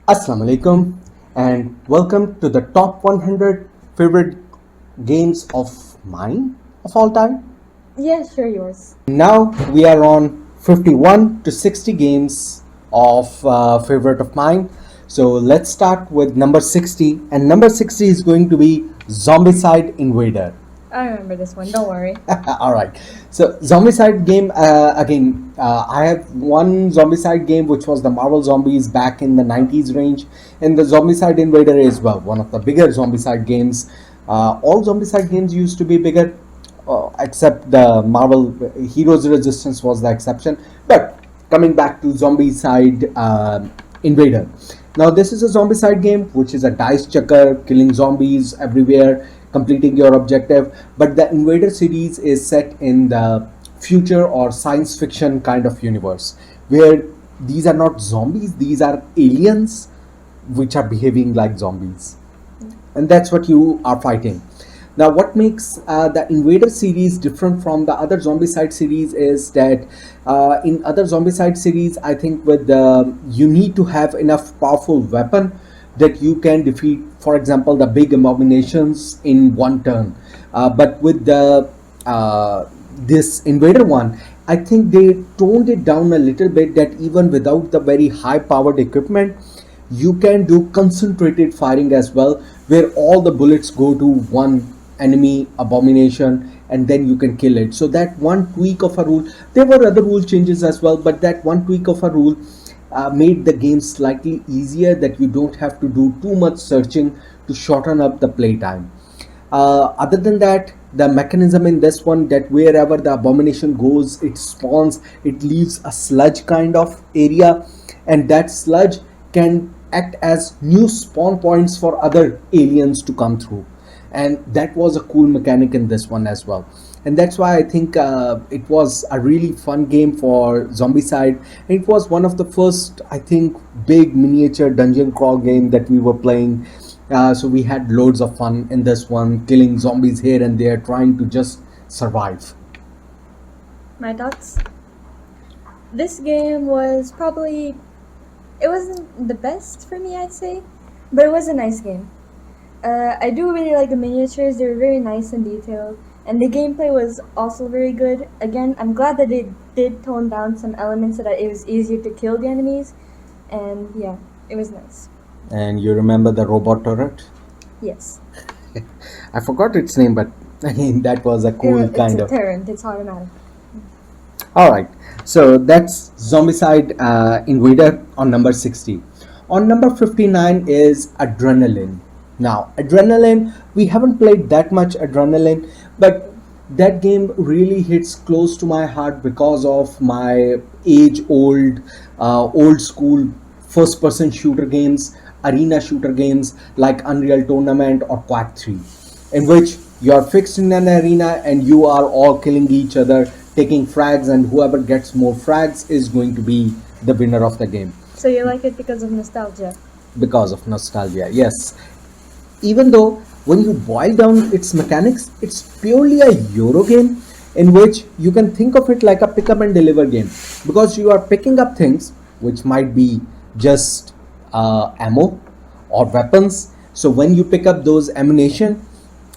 Assalamu alaikum and welcome to the top 100 favorite games of mine of all time. Yeah, sure, yours. Now we are on 51 to 60 games of favorite of mine. So let's start with number 60, and number 60 is going to be Zombicide Invader. I remember this one, don't worry. All right. So Zombicide game again. I have one Zombicide game which was the Marvel Zombies back in the 90s range, and the Zombicide Invader is well one of the bigger Zombicide games. All Zombicide games used to be bigger, except the Marvel Heroes Resistance was the exception. But coming back to Zombicide Invader. Now this is a Zombicide game which is a dice checker, killing zombies everywhere, completing your objective. But the Invader series is set in the future or science fiction kind of universe where these are not zombies, these are aliens which are behaving like zombies, and that's what you are fighting. Now, what makes the Invader series different from the other Zombicide series is that in other Zombicide series, I think with you need to have enough powerful weapon that you can defeat, for example, the big abominations in one turn. But with the this Invader one, I think they toned it down a little bit. That even without the very high powered equipment, you can do concentrated firing as well, where all the bullets go to one enemy abomination and then you can kill it. So that one tweak of a rule, there were other rule changes as well, but that one tweak of a rule made the game slightly easier, that you don't have to do too much searching to shorten up the playtime. Other than that, the mechanism in this one, that wherever the abomination goes, it spawns, it leaves a sludge kind of area, and that sludge can act as new spawn points for other aliens to come through. And that was a cool mechanic in this one as well. And that's why I think it was a really fun game for Zombicide. It was one of the first, I think, big miniature dungeon crawl game that we were playing. So we had loads of fun in this one, killing zombies here and there, trying to just survive. My thoughts? This game was probably. It wasn't the best for me, I'd say, but it was a nice game. I do really like the miniatures, they were very nice and detailed, and the gameplay was also very good. Again, I'm glad that they did tone down some elements so that it was easier to kill the enemies, and yeah, it was nice. And you remember the robot turret? Yes. I forgot its name, but again, that was a cool It's kind a of. Terrant, it's automatic. All right, so that's Zombicide Invader on number 60. On number 59 is Adrenaline. Now, Adrenaline, we haven't played that much Adrenaline, but that game really hits close to my heart because of my age-old, old school first-person shooter games, arena shooter games like Unreal Tournament or Quack 3, in which you are fixed in an arena and you are all killing each other, taking frags, and whoever gets more frags is going to be the winner of the game. So you like it because of nostalgia? Because of nostalgia, yes. Even though when you boil down its mechanics, it's purely a Euro game in which you can think of it like a pick up and deliver game, because you are picking up things which might be just ammo or weapons. So when you pick up those ammunition,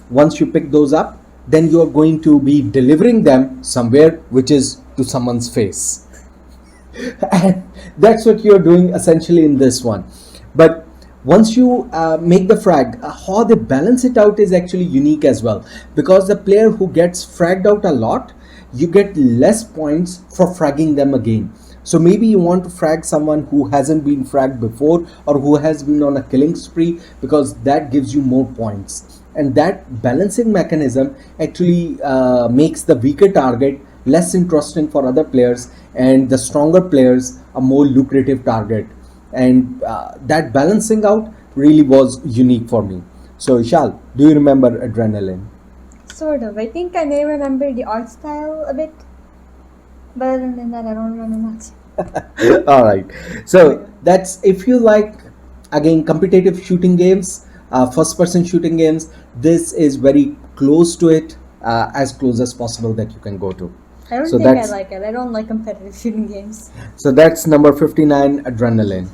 once you pick those up, then you are going to be delivering them somewhere, which is to someone's face. And that's what you're doing essentially in this one. But once you make the frag, how they balance it out is actually unique as well, because the player who gets fragged out a lot, you get less points for fragging them again. So maybe you want to frag someone who hasn't been fragged before or who has been on a killing spree, because that gives you more points. And that balancing mechanism actually makes the weaker target less interesting for other players and the stronger players a more lucrative target. And that balancing out really was unique for me. So Ishal, do you remember Adrenaline? Sort of. I think I may remember the art style a bit, but other than that, I don't remember much. All right, so that's, if you like, again, competitive shooting games, first person shooting games, this is very close to it, as close as possible that you can go to. I don't So think I that's like it. I don't like competitive shooting games. so that's number 59, Adrenaline.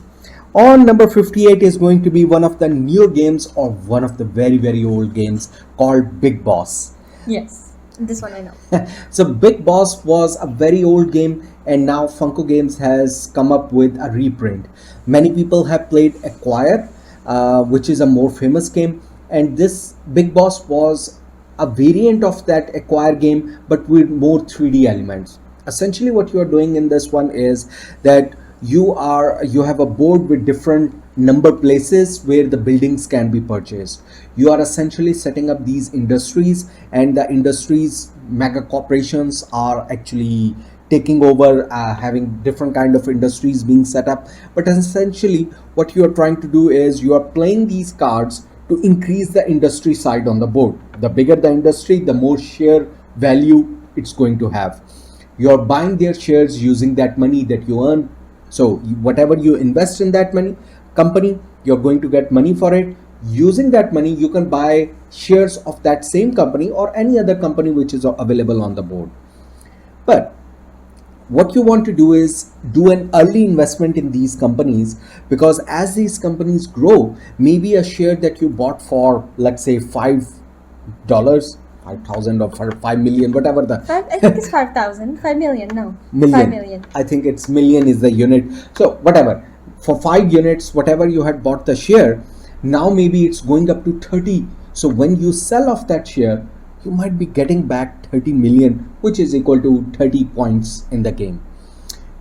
On number 58 is going to be one of the newer games or one of the very, very old games called Big Boss. Yes, this one I know. So Big Boss was a very old game, and now Funko Games has come up with a reprint. Many people have played Acquire, which is a more famous game, and this Big Boss was a variant of that Acquire game but with more 3D elements. Essentially what you are doing in this one is that you have a board with different number places where the buildings can be purchased. You are essentially setting up these industries, and the industries mega corporations are actually taking over, having different kind of industries being set up. But essentially what you are trying to do is you are playing these cards to increase the industry side on the board. The bigger the industry, the more share value it's going to have. You're buying their shares using that money that you earn. So whatever you invest in that money company, you're going to get money for it. Using that money, you can buy shares of that same company or any other company which is available on the board. But what you want to do is do an early investment in these companies, because as these companies grow, maybe a share that you bought for, let's say, $5, 5,000 or for 5 million, whatever the I think it's 5,000. 5 million, no. million. 5 million. I think it's million is the unit. So whatever, for 5 units, whatever you had bought the share, now maybe it's going up to 30. So when you sell off that share, you might be getting back 30 million, which is equal to 30 points in the game.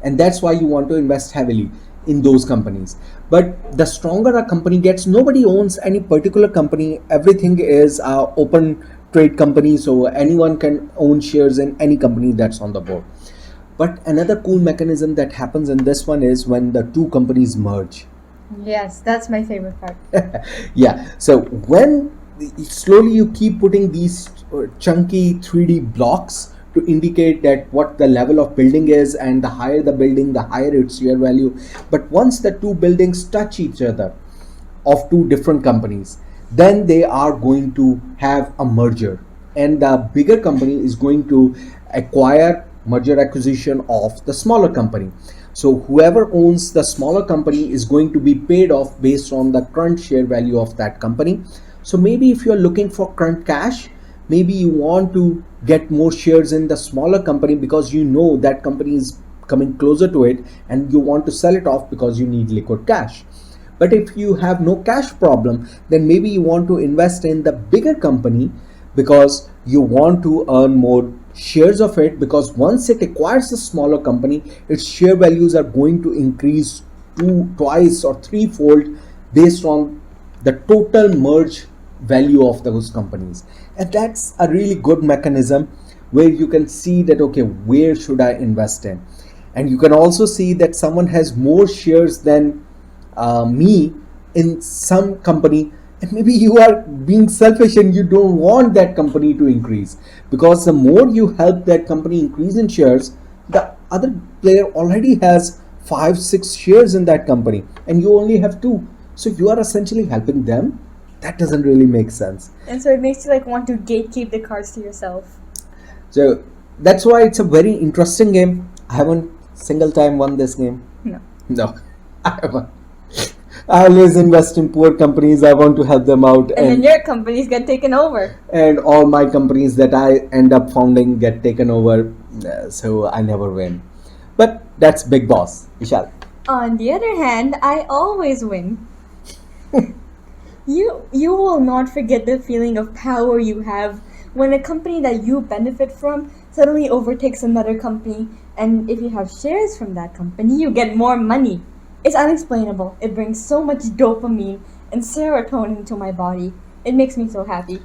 And that's why you want to invest heavily in those companies. But the stronger a company gets, nobody owns any particular company. Everything is open trade company, so anyone can own shares in any company that's on the board. But another cool mechanism that happens in this one is when the two companies merge. Yes, that's my favorite part. Yeah, so when slowly you keep putting these chunky 3D blocks to indicate that what the level of building is, and the higher the building, the higher its share value. But once the two buildings touch each other of two different companies, then they are going to have a merger, and the bigger company is going to acquire merger acquisition of the smaller company. So whoever owns the smaller company is going to be paid off based on the current share value of that company. So maybe if you're looking for current cash, maybe you want to get more shares in the smaller company because you know that company is coming closer to it, and you want to sell it off because you need liquid cash. But if you have no cash problem, then maybe you want to invest in the bigger company because you want to earn more shares of it, because once it acquires a smaller company, its share values are going to increase twice or threefold based on the total merge value of those companies. And that's a really good mechanism where you can see that, okay, where should I invest in? And you can also see that someone has more shares than me in some company, and maybe you are being selfish and you don't want that company to increase, because the more you help that company increase in shares, the other player already has 5-6 shares in that company and you only have 2, so you are essentially helping them. That doesn't really make sense. And so it makes you like want to gatekeep the cards to yourself. So that's why it's a very interesting game. I haven't single time won this game. No, I haven't. I always invest in poor companies. I want to help them out, and then your companies get taken over. And all my companies that I end up founding get taken over. So I never win. But that's Big Boss, Vishal. On the other hand, I always win. You will not forget the feeling of power you have when a company that you benefit from suddenly overtakes another company, and if you have shares from that company, you get more money. It's unexplainable. It brings so much dopamine and serotonin to my body. It makes me so happy.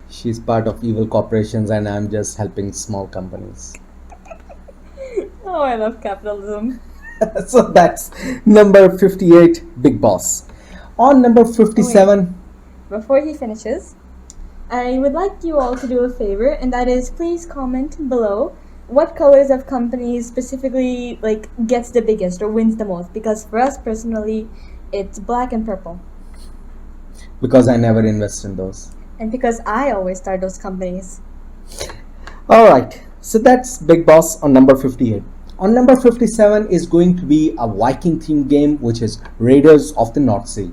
She's part of evil corporations and I'm just helping small companies. Oh, I love capitalism. So that's number 58, Big Boss. On number 57... Before he finishes, I would like you all to do a favor, and that is please comment below what colors of companies specifically gets the biggest or wins the most, because for us personally it's black and purple, because I never invest in those, and because I always start those companies. Alright, so that's Big Boss on number 58. On number 57 is going to be a Viking themed game, which is Raiders of the North Sea.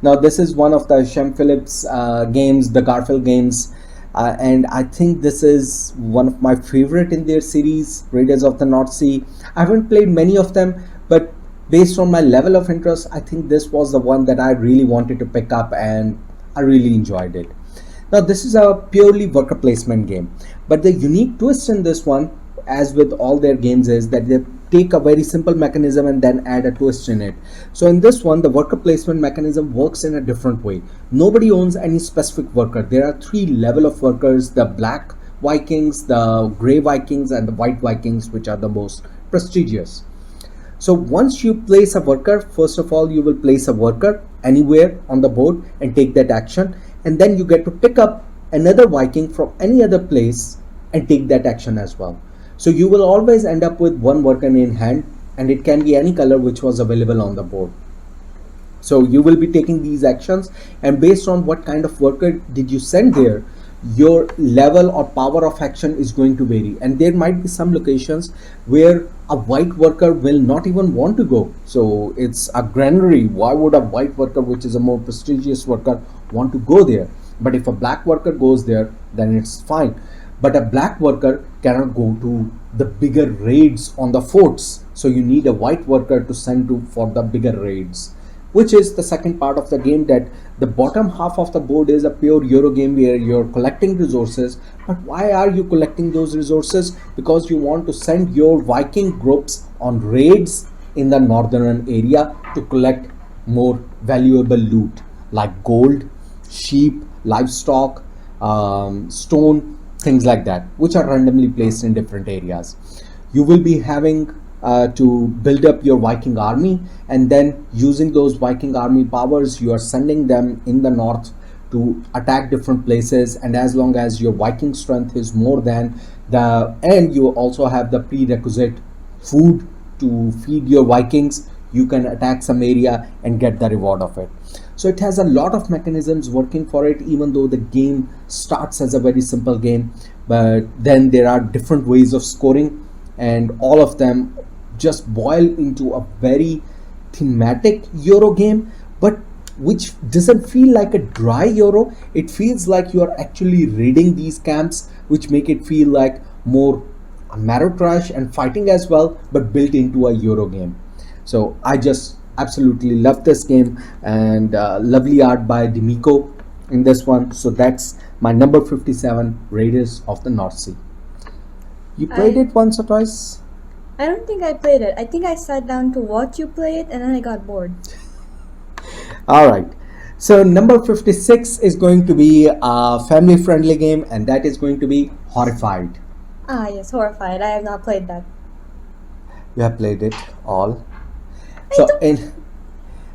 Now, this is one of the Shem Phillips games, the Garfield games, and I think this is one of my favorite in their series, Raiders of the North Sea. I haven't played many of them, but based on my level of interest, I think this was the one that I really wanted to pick up, and I really enjoyed it. Now, this is a purely worker placement game, but the unique twist in this one, as with all their games, is that they take a very simple mechanism and then add a twist in it. So in this one, the worker placement mechanism works in a different way. Nobody owns any specific worker. There are three level of workers: the black Vikings, the gray Vikings, and the white Vikings, which are the most prestigious. So once you place a worker, first of all, you will place a worker anywhere on the board and take that action. And then you get to pick up another Viking from any other place and take that action as well. So you will always end up with one worker in hand, and it can be any color which was available on the board. So you will be taking these actions, and based on what kind of worker did you send there, your level or power of action is going to vary. And there might be some locations where a white worker will not even want to go. So it's a granary. Why would a white worker, which is a more prestigious worker, want to go there? But if a black worker goes there, then it's fine. But a black worker cannot go to the bigger raids on the forts. So you need a white worker to send to for the bigger raids, which is the second part of the game, that the bottom half of the board is a pure Euro game where you're collecting resources. But why are you collecting those resources? Because you want to send your Viking groups on raids in the northern area to collect more valuable loot like gold, sheep, livestock, stone, things like that, which are randomly placed in different areas. You will be having to build up your Viking army, and then using those Viking army powers, you are sending them in the north to attack different places. And as long as your Viking strength is more than the, and you also have the prerequisite food to feed your Vikings, you can attack some area and get the reward of it. So it has a lot of mechanisms working for it, even though the game starts as a very simple game, but then there are different ways of scoring, and all of them just boil into a very thematic Euro game, but which doesn't feel like a dry Euro. It feels like you are actually raiding these camps, which make it feel like more marrow trash and fighting as well, but built into a Euro game. So I just absolutely love this game, and lovely art by D'Amico in this one. So that's my number 57, Raiders of the North Sea. You played it once or twice? I don't think I played it. I think I sat down to watch you play it and then I got bored. Alright, so number 56 is going to be a family friendly game, and that is going to be Horrified. Ah, yes, Horrified. I have not played that. You have played it all.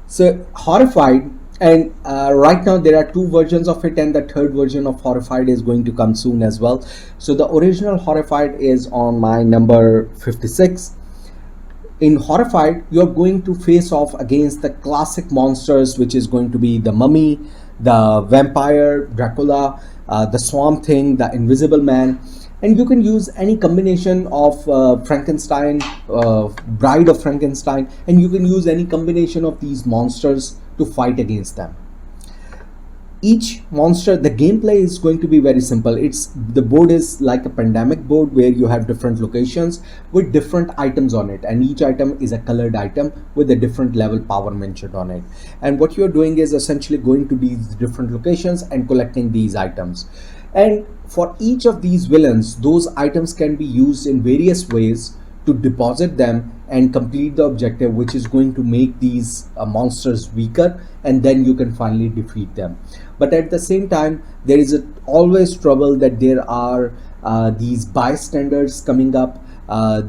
So Horrified, and right now there are two versions of it, and the third version of Horrified is going to come soon as well. So the original Horrified is on my number 56. In Horrified, you're going to face off against the classic monsters, which is going to be the Mummy, the Vampire, Dracula, the Swamp Thing, the Invisible Man. And you can use any combination of Frankenstein, Bride of Frankenstein, and you can use any combination of these monsters to fight against them. Each monster, the gameplay is going to be very simple. The board is like a pandemic board where you have different locations with different items on it, and each item is a colored item with a different level power mentioned on it. And what you're doing is essentially going to these different locations and collecting these items. And for each of these villains, those items can be used in various ways to deposit them and complete the objective, which is going to make these monsters weaker, and then you can finally defeat them. But at the same time, there is always trouble that there are these bystanders coming up,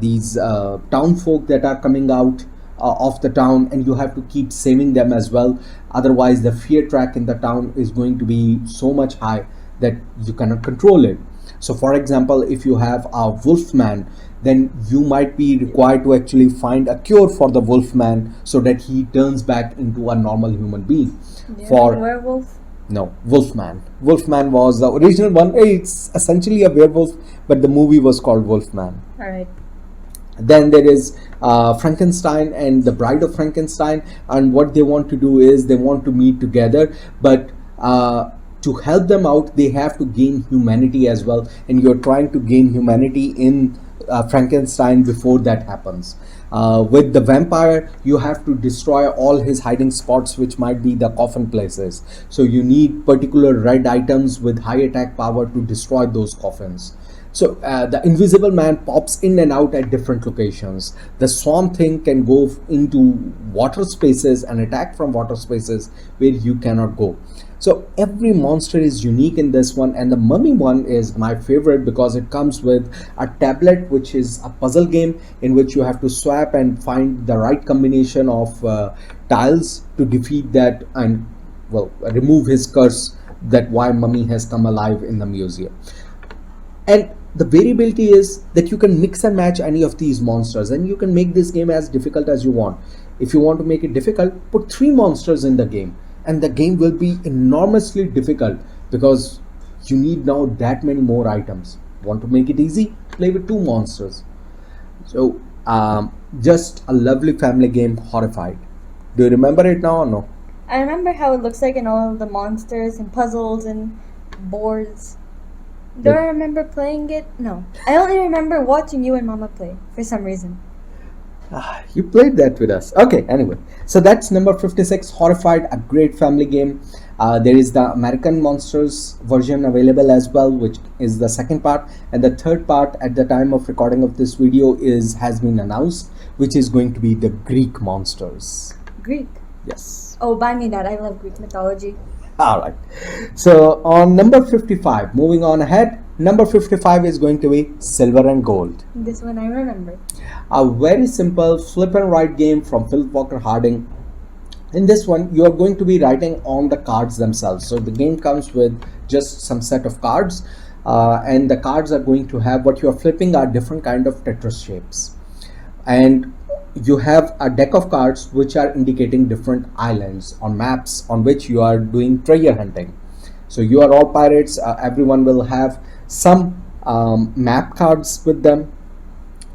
these town folk that are coming out of the town, and you have to keep saving them as well. Otherwise, the fear track in the town is going to be so much high that you cannot control it. So for example, if you have a wolfman, then you might be required to actually find a cure for the wolfman so that he turns back into a normal human being. Yeah, For werewolf. no, Wolfman. Wolfman was the original one. It's essentially a werewolf, but the movie was called Wolfman. Alright. Then there is Frankenstein and the Bride of Frankenstein, and what they want to do is they want to meet together, but to help them out, they have to gain humanity as well, and you're trying to gain humanity in Frankenstein before that happens. With the vampire, you have to destroy all his hiding spots, which might be the coffin places. So you need particular red items with high attack power to destroy those coffins. So the Invisible Man pops in and out at different locations. The Swamp Thing can go into water spaces and attack from water spaces where you cannot go. So every monster is unique in this one, and the Mummy one is my favorite because it comes with a tablet, which is a puzzle game in which you have to swap and find the right combination of tiles to defeat that and, well, remove his curse that why Mummy has come alive in the museum. And the variability is that you can mix and match any of these monsters, and you can make this game as difficult as you want. If you want to make it difficult, put 3 monsters in the game, and the game will be enormously difficult because you need now that many more items. Want to make it easy? Play with 2 monsters. So just a lovely family game, Horrified. Do you remember it now or no? I remember how it looks like in all the monsters and puzzles and boards. Do I remember playing it? No. I only remember watching you and Mama play for some reason. You played that with us. Okay, anyway. So that's number 56, Horrified, a great family game. There is the American Monsters version available as well, which is the second part. And the third part at the time of recording of this video has been announced, which is going to be the Greek Monsters. Greek? Yes. Oh, buy me that. I love Greek mythology. Alright. So on number 55, moving on ahead, number 55 is going to be Silver and Gold. This one I remember. A very simple flip and write game from Philip Walker Harding. In this one, you are going to be writing on the cards themselves. So the game comes with just some set of cards, and the cards are going to have what you are flipping are different kind of Tetris shapes. And you have a deck of cards which are indicating different islands on maps on which you are doing treasure hunting. So you are all pirates. Everyone will have some map cards with them.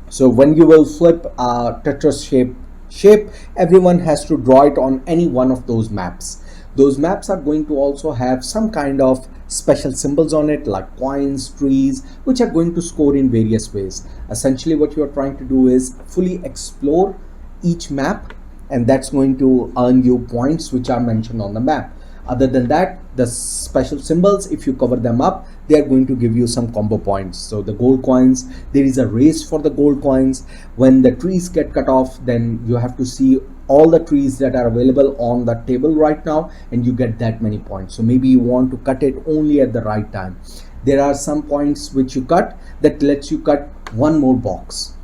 So when you will flip a Tetris shape, everyone has to draw it on any one of those maps. Those maps are going to also have some kind of special symbols on it, like coins, trees, which are going to score in various ways. Essentially what you are trying to do is fully explore each map, and that's going to earn you points which are mentioned on the map. Other than that, the special symbols, if you cover them up, they are going to give you some combo points. So the gold coins, there is a race for the gold coins. When the trees get cut off, then you have to see all the trees that are available on the table right now, and you get that many points. So maybe you want to cut it only at the right time. There are some points which you cut that lets you cut one more box.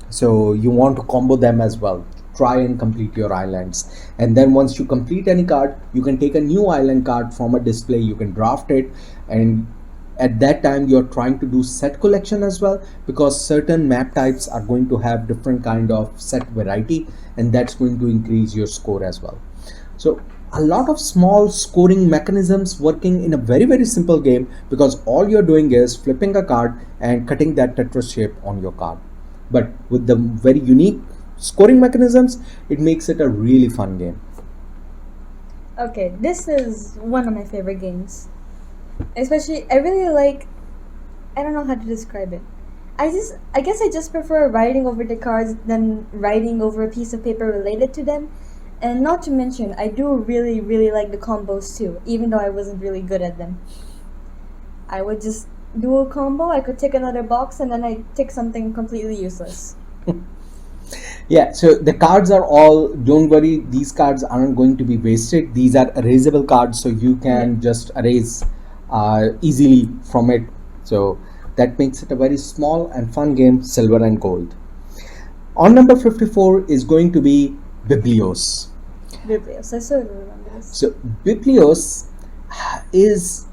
So you want to combo them as well. Try and complete your islands, and then once you complete any card, you can take a new island card from a display, you can draft it, and at that time you're trying to do set collection as well, because certain map types are going to have different kind of set variety, and that's going to increase your score as well. So a lot of small scoring mechanisms working in a very simple game, because all you're doing is flipping a card and cutting that Tetris shape on your card. But with the very unique scoring mechanisms, it makes it a really fun game. Okay, this is one of my favorite games. Especially, I really like, I don't know how to describe it. I guess I just prefer writing over the cards than writing over a piece of paper related to them. And not to mention, I do really like the combos too, even though I wasn't really good at them. I would just do a combo, I could tick another box, and then I tick something completely useless. Yeah, so the cards are all, don't worry, these cards aren't going to be wasted. These are erasable cards, so you can just erase easily from it. So that makes it a very small and fun game, Silver and Gold. On number 54 is going to be Biblios. Biblios, I still remember this. So Biblios is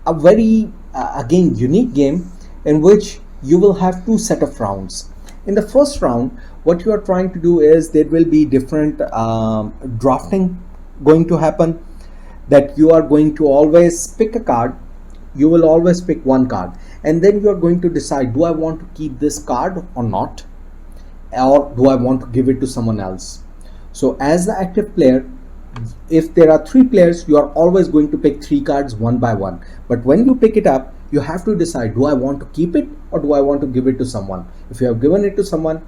a very, again, unique game in which you will have 2 set of rounds. In the first round, what you are trying to do is there will be different drafting going to happen, that you are going to always pick a card. You will always pick one card, and then you are going to decide, do I want to keep this card or not? or do I want to give it to someone else? So as the active player, if there are three players, you are always going to pick three cards one by one. But when you pick it up, you have to decide, do I want to keep it or do I want to give it to someone? If you have given it to someone,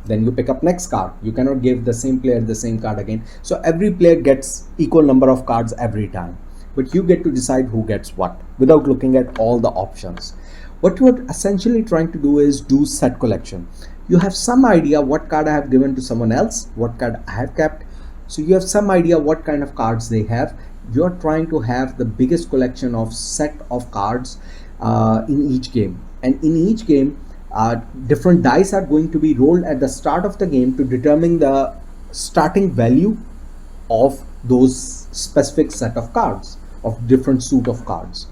then you pick up next card. You cannot give the same player the same card again. So every player gets equal number of cards every time, but you get to decide who gets what without looking at all the options. What you are essentially trying to do is do set collection. You have some idea what card I have given to someone else, what card I have kept. So you have some idea what kind of cards they have. You're trying to have the biggest collection of set of cards in each game. And in each game, different dice are going to be rolled at the start of the game to determine the starting value of those specific set of cards, of different suit of cards.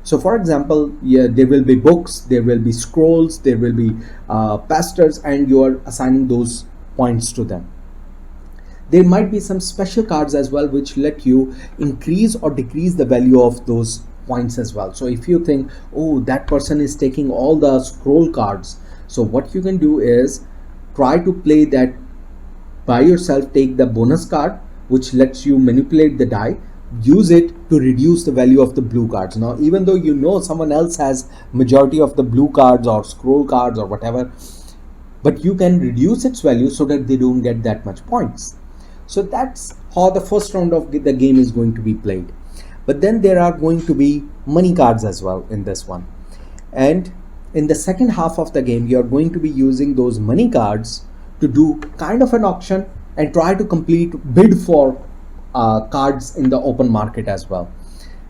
So for example, there will be books, there will be scrolls, there will be pastors, and you are assigning those points to them. There might be some special cards as well which let you increase or decrease the value of those points as well. So if you think, oh, that person is taking all the scroll cards, so what you can do is try to play that by yourself, take the bonus card which lets you manipulate the die, use it to reduce the value of the blue cards. Now even though you know someone else has majority of the blue cards or scroll cards or whatever, but you can reduce its value so that they don't get that much points. So that's how the first round of the game is going to be played. But then there are going to be money cards as well in this one. And in the second half of the game, you are going to be using those money cards to do kind of an auction and try to bid for cards in the open market as well.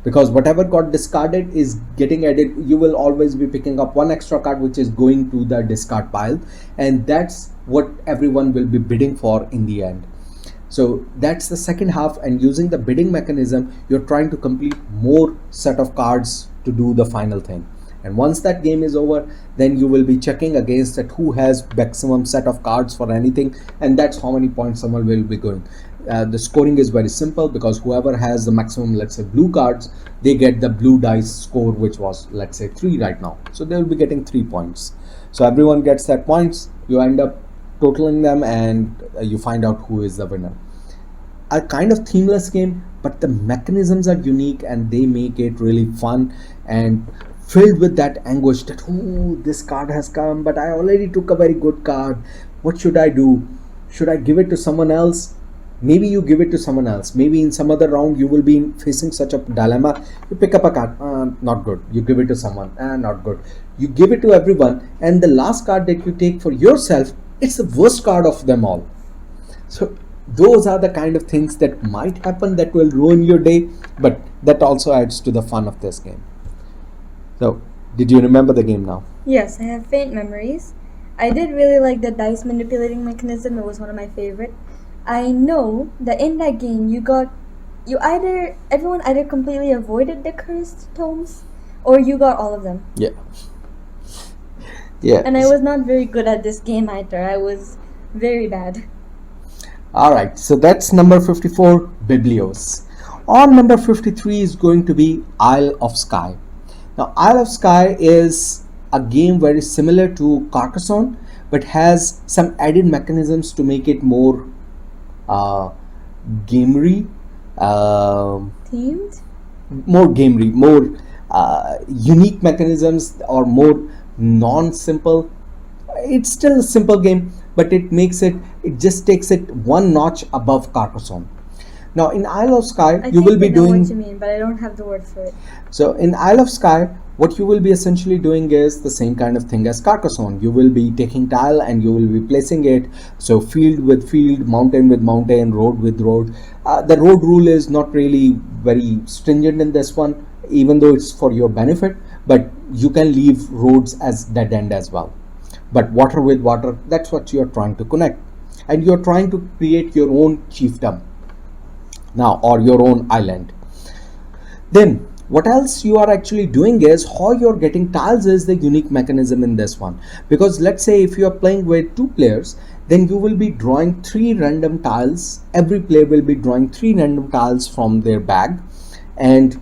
Because whatever got discarded is getting added. You will always be picking up one extra card which is going to the discard pile. And that's what everyone will be bidding for in the end. So that's the second half, and using the bidding mechanism, you're trying to complete more set of cards to do the final thing. And once that game is over, then you will be checking against that who has maximum set of cards for anything, and that's how many points someone will be going. The scoring is very simple because whoever has the maximum, let's say blue cards, they get the blue dice score, which was let's say 3 right now. So they will be getting 3 points. So everyone gets that points. You end up totaling them and you find out who is the winner. A kind of themeless game, but the mechanisms are unique and they make it really fun and filled with that anguish that, oh, this card has come, but I already took a very good card. What should I do? Should I give it to someone else? Maybe you give it to someone else. Maybe in some other round you will be facing such a dilemma. You pick up a card, not good. You give it to someone, not good. You give it to everyone, and the last card that you take for yourself, it's the worst card of them all. So those are the kind of things that might happen that will ruin your day, but that also adds to the fun of this game. So, did you remember the game now? Yes, I have faint memories. I did really like the dice manipulating mechanism. It was one of my favorite. I know that in that game everyone either completely avoided the cursed tomes or you got all of them. Yeah. Yeah. And I was not very good at this game either. I was very bad. Alright, so that's number 54, Biblios. On number 53 is going to be Isle of Skye. Now, Isle of Skye is a game very similar to Carcassonne, but has some added mechanisms to make it more gamery, Themed? more gamery, more unique mechanisms, or more non-simple. It's still a simple game, but it just takes it one notch above Carcassonne. Now in Isle of Skye, you will be doing. What you mean, but I don't have the word for it. So in Isle of Skye, what you will be essentially doing is the same kind of thing as Carcassonne. You will be taking tile and you will be placing it. So field with field, mountain with mountain, road with road. The road rule is not really very stringent in this one, even though it's for your benefit. But you can leave roads as dead end as well. But water with water, that's what you are trying to connect. And you are trying to create your own chiefdom now, or your own island. Then what else you are actually doing is how you're getting tiles is the unique mechanism in this one. Because let's say if you are playing with 2 players, then you will be drawing 3 random tiles. Every player will be drawing 3 random tiles from their bag and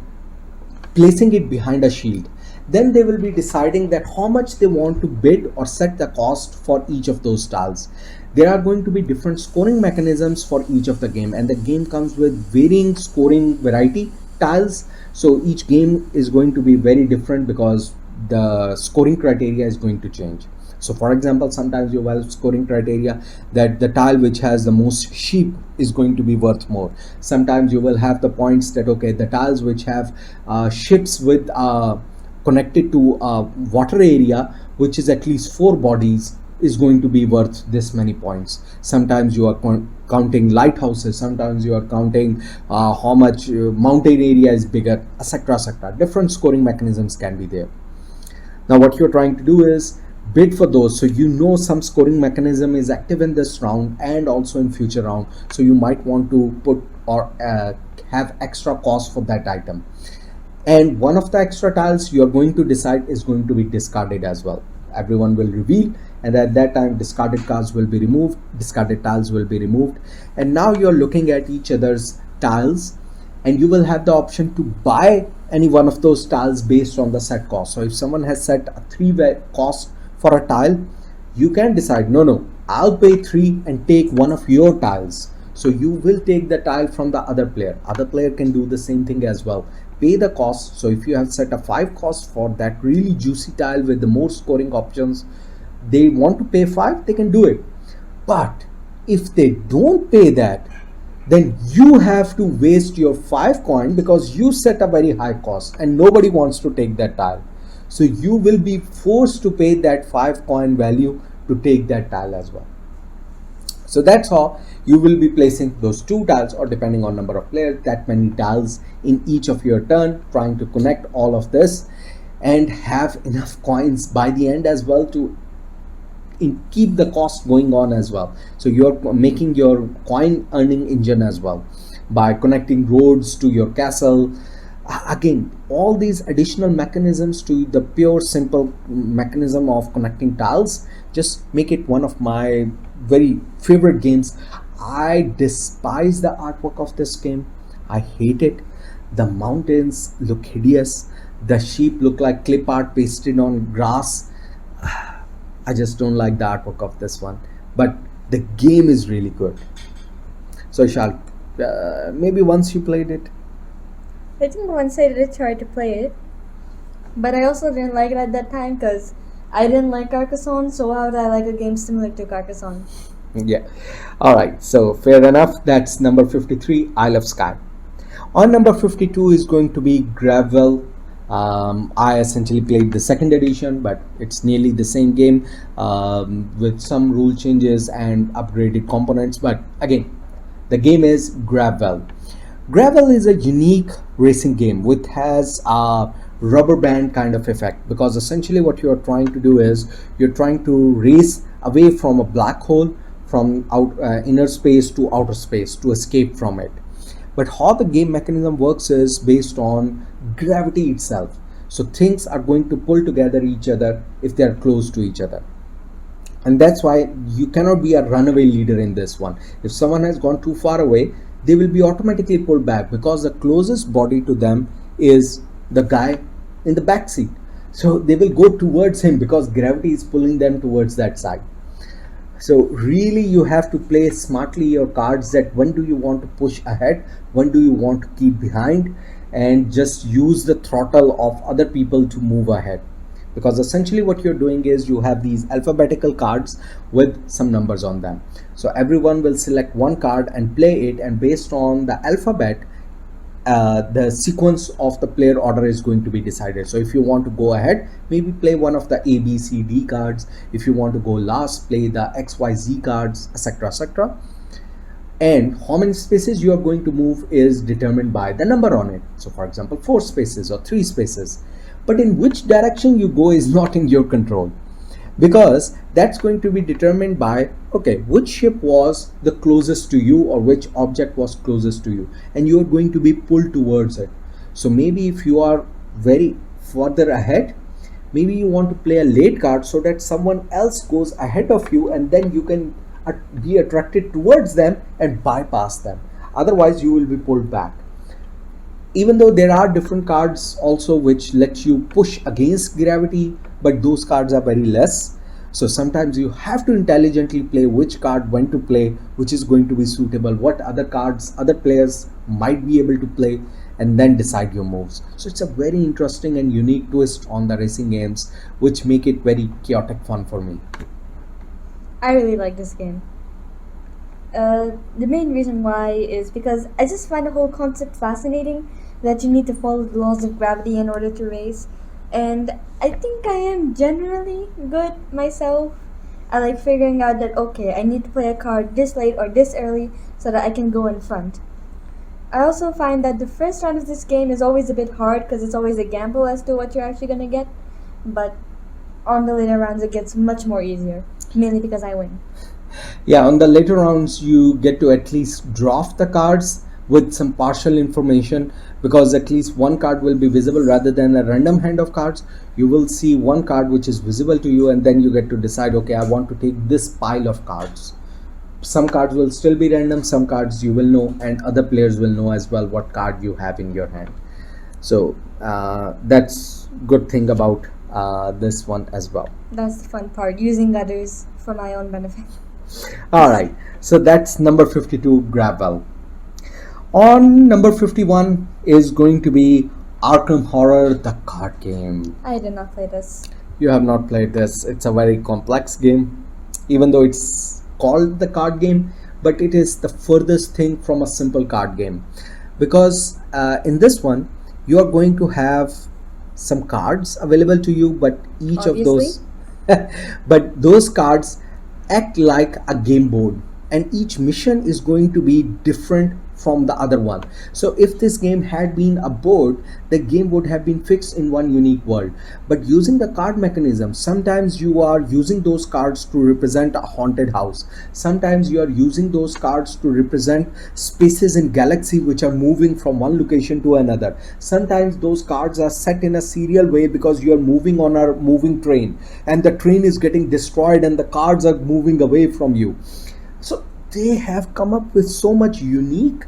placing it behind a shield. Then they will be deciding that how much they want to bid or set the cost for each of those tiles. There are going to be different scoring mechanisms for each of the game, and the game comes with varying scoring variety tiles. So each game is going to be very different because the scoring criteria is going to change. So for example, sometimes you have scoring criteria that the tile which has the most sheep is going to be worth more. Sometimes you will have the points that, okay, the tiles which have ships with connected to a water area which is at least 4 bodies is going to be worth this many points. Sometimes you are counting lighthouses, sometimes you are counting how much mountain area is bigger, etc, etc. Different scoring mechanisms can be there. Now what you're trying to do is bid for those, so you know some scoring mechanism is active in this round and also in future round, so you might want to put or have extra cost for that item. And one of the extra tiles you are going to decide is going to be discarded as well. Everyone will reveal, and at that time discarded cards will be removed, discarded tiles will be removed, and now you're looking at each other's tiles, and you will have the option to buy any one of those tiles based on the set cost. So if someone has set a 3 cost for a tile, you can decide, no, I'll pay 3 and take one of your tiles. So you will take the tile from the other player can do the same thing as well, pay the cost. So if you have set a 5 cost for that really juicy tile with the more scoring options, they want to pay 5, they can do it. But if they don't pay that, then you have to waste your 5 coin because you set a very high cost and nobody wants to take that tile. So you will be forced to pay that 5 coin value to take that tile as well. So that's how you will be placing those 2 tiles, or depending on number of players, that many tiles in each of your turn, trying to connect all of this and have enough coins by the end as well to keep the cost going on as well. So you're making your coin earning engine as well by connecting roads to your castle. Again, all these additional mechanisms to the pure simple mechanism of connecting tiles just make it one of my very favorite games. I despise the artwork of this game. I hate it. The mountains look hideous, the sheep look like clip art pasted on grass. I just don't like the artwork of this one, but the game is really good. So Shal, maybe once you played it. I think once I did try to play it, but I also didn't like it at that time because I didn't like Carcassonne, so how would I like a game similar to Carcassonne? Yeah, all right, so fair enough. That's number 53, Isle of Skye. On number 52 is going to be Gravwell. I essentially played the second edition, but it's nearly the same game with some rule changes and upgraded components. But again, the game is Gravwell. Gravwell is a unique racing game which has a rubber band kind of effect, because essentially what you're trying to do is you're trying to race away from a black hole, from inner space to outer space, to escape from it. But how the game mechanism works is based on gravity itself. So things are going to pull together each other if they are close to each other. And that's why you cannot be a runaway leader in this one. If someone has gone too far away, they will be automatically pulled back because the closest body to them is the guy in the back seat. So they will go towards him because gravity is pulling them towards that side. So really you have to play smartly your cards, that when do you want to push ahead, when do you want to keep behind, and just use the throttle of other people to move ahead. Because essentially what you're doing is you have these alphabetical cards with some numbers on them. So everyone will select one card and play it, and based on the alphabet, the sequence of the player order is going to be decided. So if you want to go ahead, maybe play one of the A, B, C, D cards. If you want to go last, play the X, Y, Z cards, etc, etc. And how many spaces you are going to move is determined by the number on it. So for example, 4 spaces or 3 spaces. But in which direction you go is not in your control, because that's going to be determined by, okay, which ship was the closest to you or which object was closest to you, and you are going to be pulled towards it. So maybe if you are very further ahead, maybe you want to play a late card so that someone else goes ahead of you, and then you can be attracted towards them and bypass them. Otherwise you will be pulled back. even though there are different cards also which let you push against gravity, but those cards are very less. So sometimes you have to intelligently play which card when to play, which is going to be suitable, what other cards other players might be able to play, and then decide your moves. So it's a very interesting and unique twist on the racing games, which make it very chaotic fun for me. I really like this game. The main reason why is because I just find the whole concept fascinating that you need to follow the laws of gravity in order to race. And I think I am generally good myself. I like figuring out that okay, I need to play a card this late or this early so that I can go in front. I also find that the first round of this game is always a bit hard because it's always a gamble as to what you're actually gonna get. But on the later rounds, it gets much more easier, mainly because I win. Yeah, on the later rounds, you get to at least draft the cards with some partial information, because at least one card will be visible rather than a random hand of cards. You will see one card which is visible to you, and then you get to decide, okay, I want to take this pile of cards. Some cards will still be random, some cards you will know, and other players will know as well what card you have in your hand. So that's good thing about this one as well. That's the fun part, using others for my own benefit. All right, so that's number 52, Gravwell. On number 51 is going to be Arkham Horror, the card game. I did not play this. You have not played this. It's a very complex game, even though it's called the card game, but it is the furthest thing from a simple card game, because in this one you are going to have some cards available to you, but each of those but those cards act like a game board, and each mission is going to be different from the other one. So if this game had been a board, the game would have been fixed in one unique world. But using the card mechanism, sometimes you are using those cards to represent a haunted house. Sometimes you are using those cards to represent spaces in galaxy which are moving from one location to another. Sometimes those cards are set in a serial way because you are moving on a moving train, and the train is getting destroyed and the cards are moving away from you. So they have come up with so much unique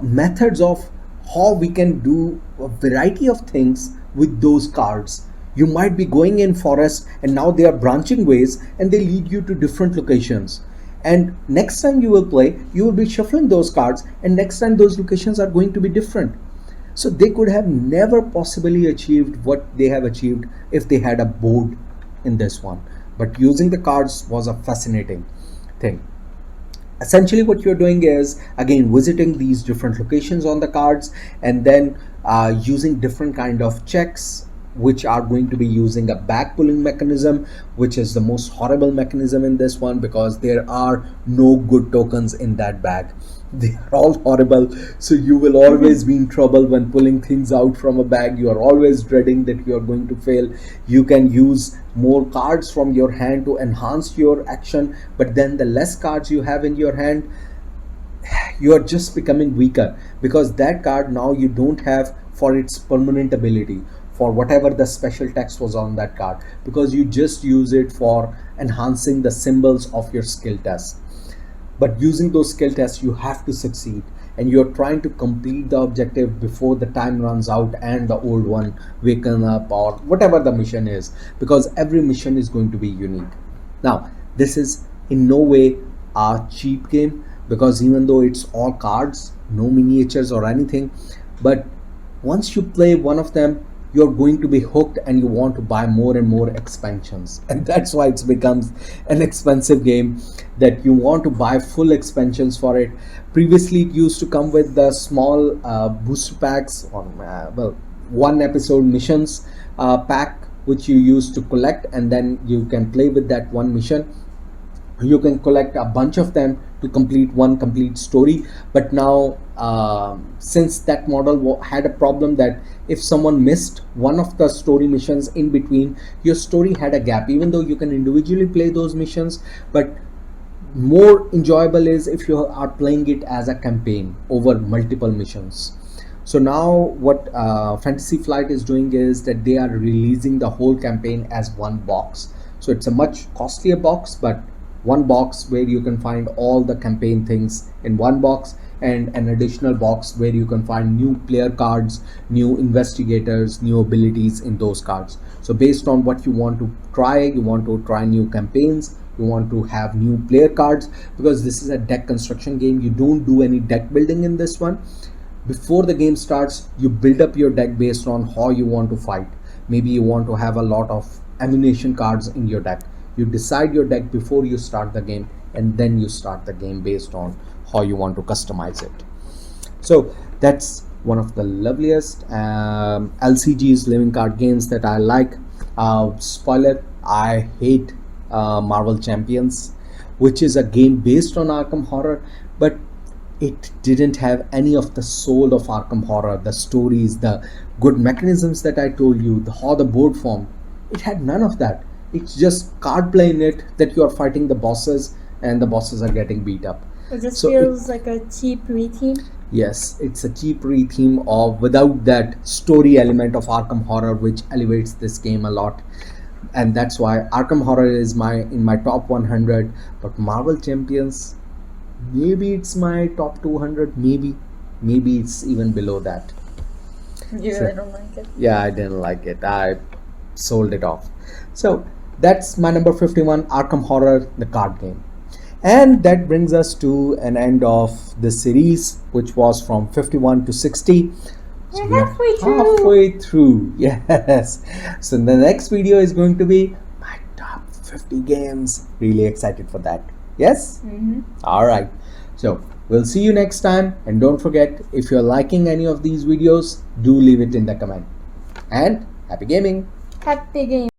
methods of how we can do a variety of things with those cards. You might be going in forest, and now they are branching ways and they lead you to different locations. And next time you will play, you will be shuffling those cards, and next time those locations are going to be different. So they could have never possibly achieved what they have achieved if they had a board in this one. But using the cards was a fascinating thing. Essentially what you're doing is again visiting these different locations on the cards, and then using different kind of checks, which are going to be using a bag pulling mechanism, which is the most horrible mechanism in this one, because there are no good tokens in that bag. They are all horrible, so you will always be in trouble when pulling things out from a bag. You are always dreading that you are going to fail. You can use more cards from your hand to enhance your action, but then the less cards you have in your hand, you are just becoming weaker, because that card now you don't have for its permanent ability, for whatever the special text was on that card, because you just use it for enhancing the symbols of your skill test. But using those skill tests, you have to succeed, and you're trying to complete the objective before the time runs out and the old one waken up, or whatever the mission is, because every mission is going to be unique. Now this is in no way a cheap game, because even though it's all cards, no miniatures or anything, but once you play one of them, you're going to be hooked and you want to buy more and more expansions, and that's why it becomes an expensive game, that you want to buy full expansions for it. Previously it used to come with the small booster packs on one episode missions pack, which you used to collect, and then you can play with that one mission. You can collect a bunch of them to complete one complete story. But now since that model had a problem that if someone missed one of the story missions in between, your story had a gap, even though you can individually play those missions, but more enjoyable is if you are playing it as a campaign over multiple missions. So now what Fantasy Flight is doing is that they are releasing the whole campaign as one box. So it's a much costlier box, but one box where you can find all the campaign things in one box. and an additional box where you can find new player cards, new investigators, new abilities in those cards. So based on what you want to try, you want to try new campaigns, you want to have new player cards, because this is a deck construction game. You don't do any deck building in this one. Before the game starts, you build up your deck based on how you want to fight. Maybe you want to have a lot of ammunition cards in your deck. You decide your deck before you start the game, and then you start the game based on how you want to customize it. So that's one of the loveliest LCGs, living card games, that I like. Spoiler, I hate Marvel Champions, which is a game based on Arkham Horror, but it didn't have any of the soul of Arkham Horror, the stories, the good mechanisms that I told you, how the board formed. It had none of that. It's just card play in it, that you are fighting the bosses and the bosses are getting beat up. It just So feels like a cheap retheme. Yes, it's a cheap retheme of, without that story element of Arkham Horror, which elevates this game a lot. And that's why Arkham Horror is in my top 100, but Marvel Champions, maybe it's my top 200, maybe it's even below that. You So- really don't like it. Yeah, I didn't like it. I sold it off. So that's my number 51, Arkham Horror, the card game. And that brings us to an end of this series, which was from 51 to 60. So We're we are halfway through. halfway through. Yes. So the next video is going to be my top 50 games. Really excited for that. Yes? Mm-hmm. All right. So we'll see you next time. And don't forget, if you're liking any of these videos, do leave it in the comment. And happy gaming. Happy game.